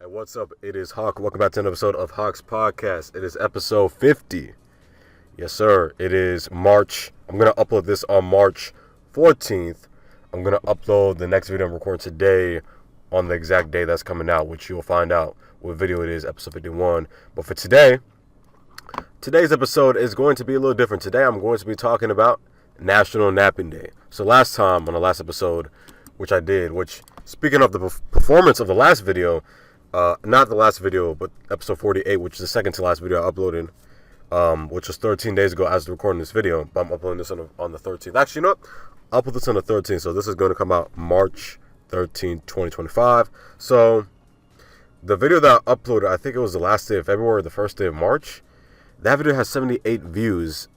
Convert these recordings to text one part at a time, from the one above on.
Hey, what's up? It is Hawk. Welcome back to an episode of Hawk's Podcast. It is episode 50. Yes, sir. It is March. I'm going to upload this on March 14th. I'm going to upload the next video I'm recording today on the exact day that's coming out, which you'll find out what video it is, episode 51. But for today's episode is going to be a little different. Today I'm going to be talking about National Napping Day. So last time, on the last episode, speaking of the performance of the last video, not the last video, but episode 48, which is the second to last video I uploaded, which was 13 days ago as of recording this video, but I'm uploading this on the 13th. Actually, you know what? I'll put this on the 13th, so this is going to come out March 13th, 2025. So, the video that I uploaded, I think it was the last day of February, the first day of March. That video has 78 views,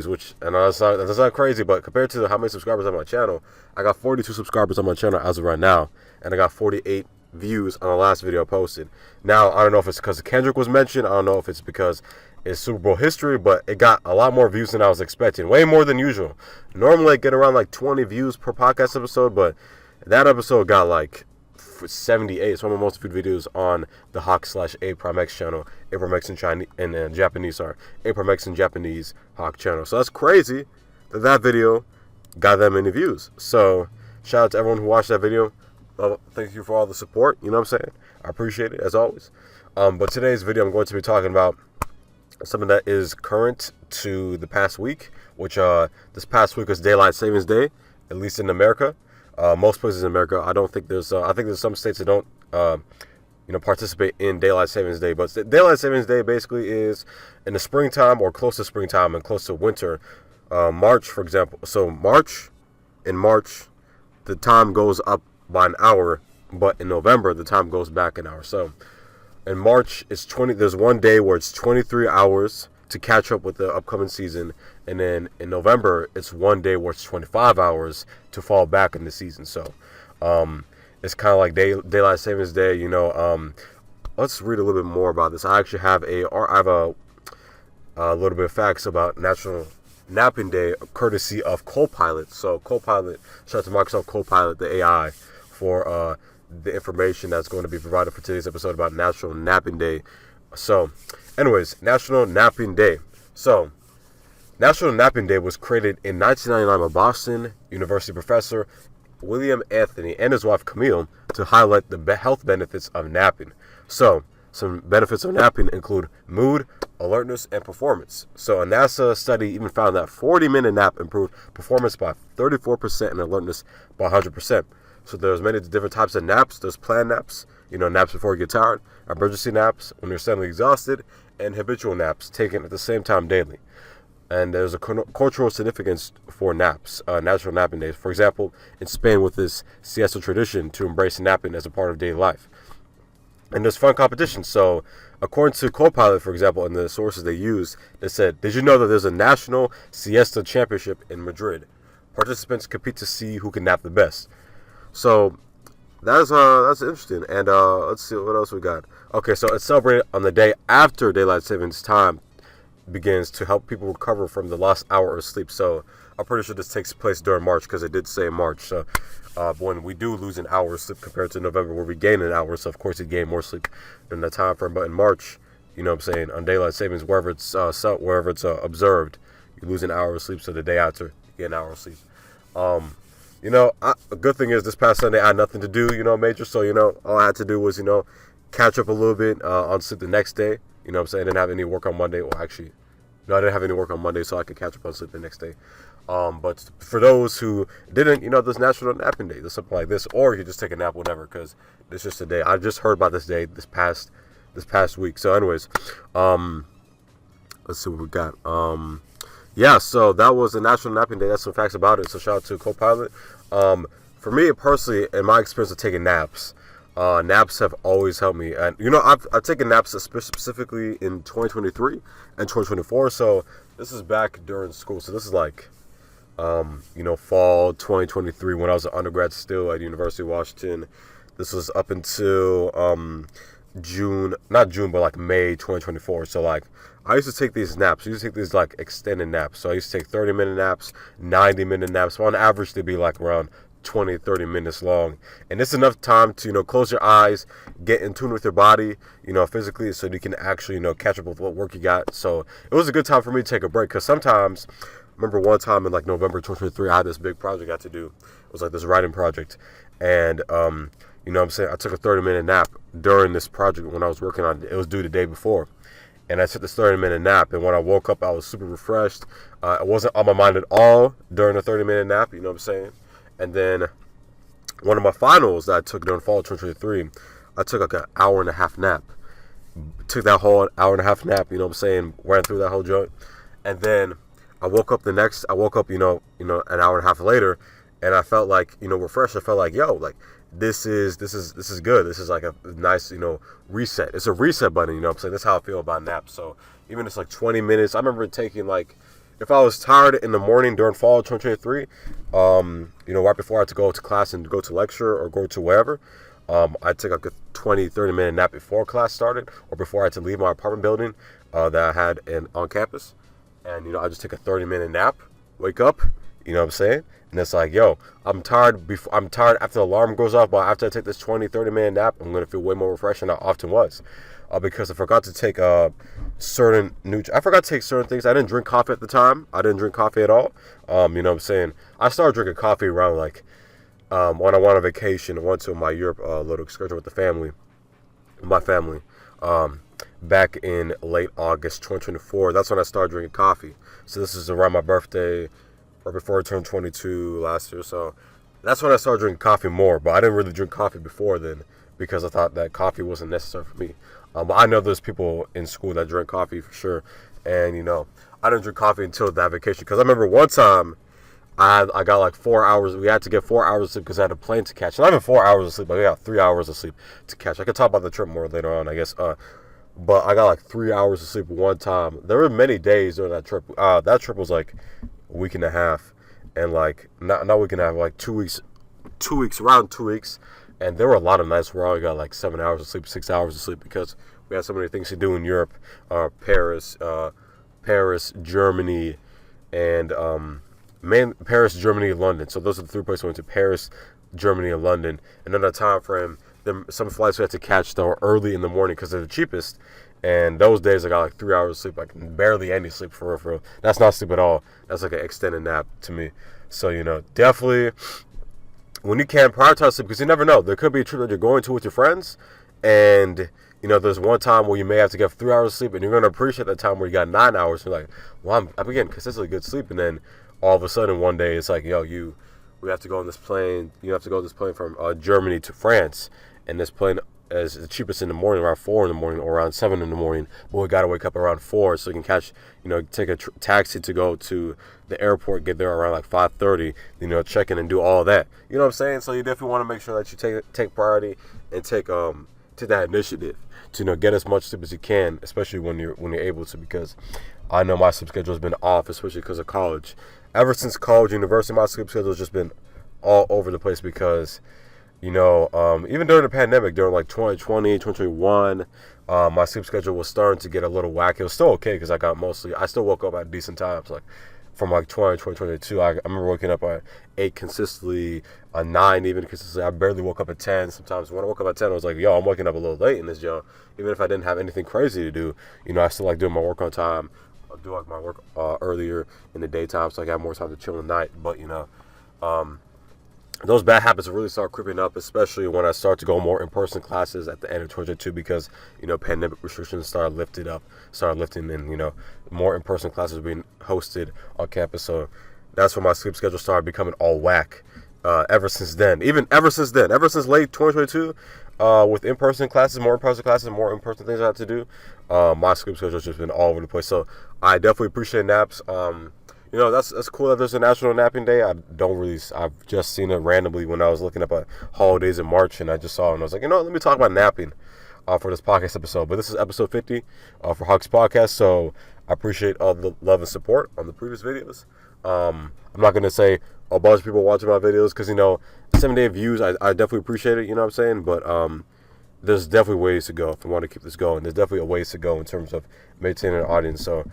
which, and that's not crazy, but compared to how many subscribers on my channel, I got 42 subscribers on my channel as of right now, and I got 48 views on the last video I posted. Now, I don't know if it's because Kendrick was mentioned, I don't know if it's because it's Super Bowl history, but it got a lot more views than I was expecting, way more than usual. Normally, I get around like 20 views per podcast episode, but that episode got like 78. It's one of the most viewed videos on the Hawk/A-Prime-X channel, A-Prime-X in Chinese and Japanese, A-Prime-X in Japanese Hawk channel. So that's crazy that video got that many views. So shout out to everyone who watched that video. Thank you for all the support. You know what I'm saying? I appreciate it as always. But today's video, I'm going to be talking about something that is current to the past week, which this past week was Daylight Savings Day, at least in America. Most places in America, I don't think there's. I think there's some states that don't, participate in Daylight Savings Day. But Daylight Savings Day basically is in the springtime or close to springtime and close to winter. March, for example. So in March, the time goes up by an hour, but in November the time goes back an hour. So in March it's 20. There's one day where it's 23 hours to catch up with the upcoming season, and then in November it's one day where it's 25 hours to fall back in the season. So it's kind of like Daylight Savings Day. Let's read a little bit more about this. I actually have a little bit of facts about National Napping Day, courtesy of Copilot. So Copilot, shout out to Microsoft Copilot, the AI, for the information that's going to be provided for today's episode about National Napping Day. So, anyways, National Napping Day. So, National Napping Day was created in 1999 by Boston University professor William Anthony and his wife Camille to highlight the health benefits of napping. So, some benefits of napping include mood, alertness, and performance. So, a NASA study even found that 40-minute nap improved performance by 34% and alertness by 100%. So there's many different types of naps. There's planned naps, naps before you get tired, emergency naps when you're suddenly exhausted, and habitual naps taken at the same time daily. And there's a cultural significance for naps, National Napping Days. For example, in Spain with this siesta tradition to embrace napping as a part of daily life. And there's fun competitions. So according to Copilot, for example, and the sources they use, they said, did you know that there's a national siesta championship in Madrid? Participants compete to see who can nap the best. So that's interesting. And let's see what else we got. Okay, so it's celebrated on the day after daylight savings time begins to help people recover from the lost hour of sleep. So I'm pretty sure this takes place during March because it did say March. So when we do lose an hour of sleep compared to November where we gain an hour, so of course you gain more sleep during that time frame. But in March, on daylight savings, wherever it's observed, you lose an hour of sleep. So the day after, you get an hour of sleep. A good thing is this past Sunday I had nothing to do, major. So, all I had to do was, catch up a little bit on sleep the next day. I didn't have any work on Monday. Well, actually, no, I didn't have any work on Monday, so I could catch up on sleep the next day. But for those who didn't, there's National Napping Day. There's something like this, or you just take a nap whenever, because it's just a day. I just heard about this day this past week. So, anyways, let's see what we got. Yeah, so that was the National Napping Day. That's some facts about it. So shout out to Copilot. For me personally, in my experience of taking naps, naps have always helped me. And I've taken naps specifically in 2023 and 2024. So this is back during school. So this is like, fall 2023 when I was an undergrad still at University of Washington. This was up until not June, but like May 2024. So like, I used to take these naps. I used to take these like extended naps. So I used to take 30-minute naps, 90-minute naps. On average, they'd be like around 20, 30 minutes long. And it's enough time to, close your eyes, get in tune with your body, physically, so you can actually, catch up with what work you got. So it was a good time for me to take a break, because sometimes, I remember one time in like November 2023, I had this big project I had to do. It was like this writing project. And, I took a 30-minute nap during this project when I was working on it. It was due the day before. And I took this 30-minute nap, and when I woke up, I was super refreshed. It wasn't on my mind at all during the 30-minute nap, And then one of my finals that I took during fall of 2023, I took like an hour and a half nap. Took that whole hour and a half nap, ran through that whole joint. And then I woke up, an hour and a half later, and I felt like, refreshed. I felt like, this is good. This is like a nice, reset. It's a reset button, That's how I feel about naps. So even it's like 20 minutes. I remember taking like, if I was tired in the morning during fall of 2023, right before I had to go to class and go to lecture or go to wherever, I'd take like a 20, 30-minute nap before class started or before I had to leave my apartment building that I had on campus. And, I just take a 30-minute nap, wake up, And it's like, I'm tired after the alarm goes off, but after I take this 20, 30-minute nap, I'm going to feel way more refreshed than I often was. Because I forgot to take certain things. I didn't drink coffee at the time. I didn't drink coffee at all. I started drinking coffee around like when I went on vacation. I went to my Europe little excursion with my family, back in late August 2024. That's when I started drinking coffee. So this is around my birthday, or before I turned 22 last year. So that's when I started drinking coffee more. But I didn't really drink coffee before then because I thought that coffee wasn't necessary for me. But I know there's people in school that drink coffee for sure. And, I didn't drink coffee until that vacation. Because I remember one time I got like 4 hours. We had to get 4 hours of sleep because I had a plane to catch. Not even 4 hours of sleep, but we got 3 hours of sleep to catch. I could talk about the trip more later on, I guess. But I got like 3 hours of sleep one time. There were many days during that trip. That trip was like a week and a half. And like, not a week and a half, like 2 weeks, around 2 weeks. And there were a lot of nights where I got like 7 hours of sleep, 6 hours of sleep, because we had so many things to do in Europe. Paris, Germany, and Paris, Germany, and London. So those are the 3 places we went to: Paris, Germany, and London. And in that time frame, some flights we had to catch that were early in the morning because they're the cheapest. And those days I got like 3 hours of sleep, like barely any sleep for real. That's not sleep at all. That's like an extended nap to me. So, definitely when you can, prioritize sleep, because you never know. There could be a trip that you're going to with your friends, and there's one time where you may have to get 3 hours of sleep, and you're going to appreciate that time where you got 9 hours. You're like, well, I'm getting consistently good sleep, and then all of a sudden one day it's like, we have to go on this plane. You have to go on this plane from Germany to France, and this plane is the cheapest in the morning, around 4 in the morning or around 7 in the morning. But we got to wake up around 4 so you can catch, take a taxi to go to the airport, get there around like 5:30, check in and do all that. You know what I'm saying? So you definitely want to make sure that you take priority and take that initiative to get as much sleep as you can, especially when you're able to, because I know my sleep schedule has been off, especially because of college. Ever since college, university, my sleep schedule has just been all over the place because even during the pandemic, during like 2020, 2021, my sleep schedule was starting to get a little whack. It was still okay because I still woke up at decent times. Like from like 2022, I remember waking up at 8 consistently, 9 even consistently. I barely woke up at 10. Sometimes when I woke up at 10, I was like, I'm waking up a little late in this, Even if I didn't have anything crazy to do, I still like doing my work on time. I do like my work earlier in the daytime, so I got more time to chill at night. But, those bad habits really start creeping up, especially when I start to go more in-person classes at the end of 2022 because, pandemic restrictions started lifting and, more in-person classes being hosted on campus. So that's when my sleep schedule started becoming all whack. Ever since late 2022, with in-person classes, more in-person things I had to do, my sleep schedule has just been all over the place. So I definitely appreciate naps. That's cool that there's a National Napping Day. I've just seen it randomly when I was looking up at holidays in March, and I just saw it, and I was like, let me talk about napping for this podcast episode. But this is episode 50 for Hawks Podcast, so I appreciate all the love and support on the previous videos. I'm not going to say a bunch of people watching my videos because, 7-day views, I definitely appreciate it, you know what I'm saying? But there's definitely ways to go if you want to keep this going. There's definitely a ways to go in terms of maintaining an audience, so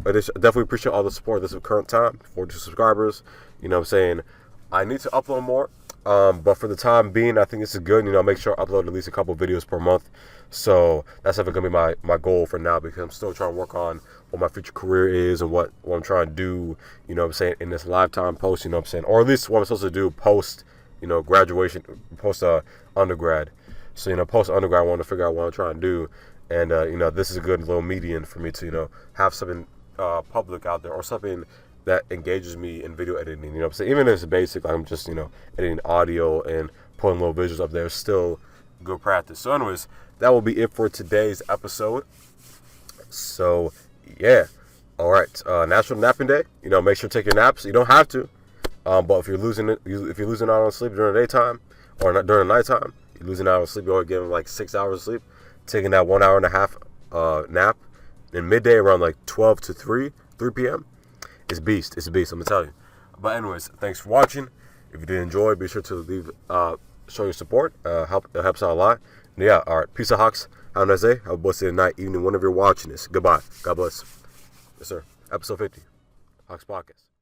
I definitely appreciate all the support. This is current time, 42 subscribers. You know what I'm saying? I need to upload more. But for the time being, I think this is good. Make sure I upload at least a couple videos per month. So that's definitely gonna be my goal for now, because I'm still trying to work on what my future career is and what I'm trying to do. In this lifetime post. Or at least what I'm supposed to do post, graduation, post undergrad. So post undergrad, I want to figure out what I'm trying to do, and this is a good little median for me to have something public out there, or something that engages me in video editing. Even if it's basic, like I'm just editing audio and putting little visuals up there, it's still good practice. So anyways, that will be it for today's episode. So yeah, all right. National Napping Day. Make sure to take your naps. You don't have to, but if you're losing out on sleep during the daytime or not during the nighttime, you're losing out on sleep. You're only getting like 6 hours of sleep. Taking that 1 hour and a half nap in midday around like 12 to 3 p.m. It's beast. It's a beast, I'm gonna tell you. But anyways, thanks for watching. If you did enjoy, be sure to leave show your support. It helps out a lot. And yeah, all right. Peace out, Hawks. Have a nice day. Have a blessed day, night, evening, whenever you're watching this. Goodbye. God bless. Yes, sir. Episode 50. Hawks Podcast.